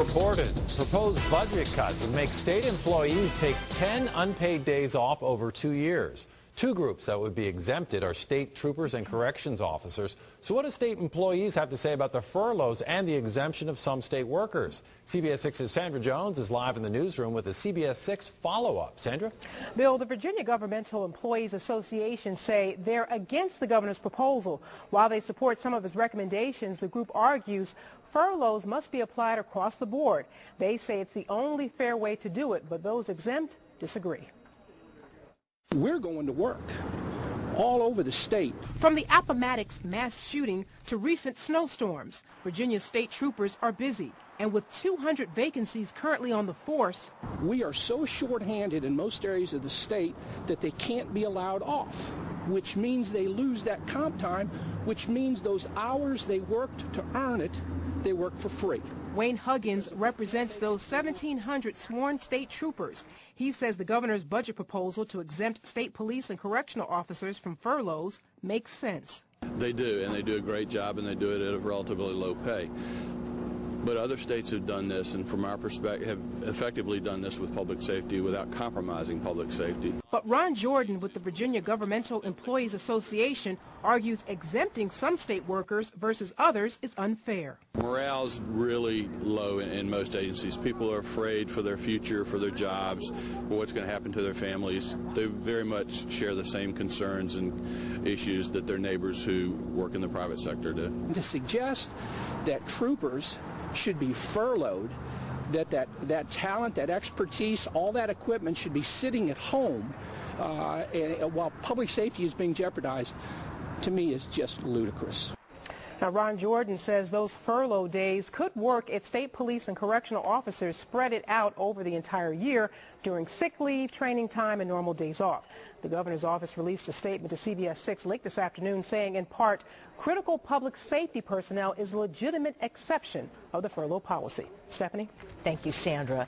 reported. Proposed budget cuts would make state employees take 10 unpaid days off over 2 years. Two groups that would be exempted are state troopers and corrections officers. So what do state employees have to say about the furloughs and the exemption of some state workers? CBS 6's Sandra Jones is live in the newsroom with a CBS 6 follow-up. Sandra? Bill, the Virginia Governmental Employees Association say they're against the governor's proposal. While they support some of his recommendations, the group argues furloughs must be applied across the board. They say it's the only fair way to do it, but those exempt disagree. We're going to work all over the state. From the Appomattox mass shooting to recent snowstorms, Virginia state troopers are busy. And with 200 vacancies currently on the force, we are so short-handed in most areas of the state that they can't be allowed off, which means they lose that comp time, which means those hours they worked to earn it, they work for free. Wayne Huggins represents those 1,700 sworn state troopers. He says the governor's budget proposal to exempt state police and correctional officers from furloughs makes sense. They do, and they do a great job, and they do it at a relatively low pay. But other states have done this, and from our perspective, have effectively done this with public safety without compromising public safety. But Ron Jordan with the Virginia Governmental Employees Association argues exempting some state workers versus others is unfair. Morale's really low in most agencies. People are afraid for their future, for their jobs, for what's going to happen to their families. They very much share the same concerns and issues that their neighbors who work in the private sector do. To suggest that troopers should be furloughed, that talent, that expertise, all that equipment should be sitting at home while public safety is being jeopardized, to me is just ludicrous. Now, Ron Jordan says those furlough days could work if state police and correctional officers spread it out over the entire year during sick leave, training time, and normal days off. The governor's office released a statement to CBS 6 late this afternoon saying, in part, critical public safety personnel is a legitimate exception of the furlough policy. Stephanie? Thank you, Sandra.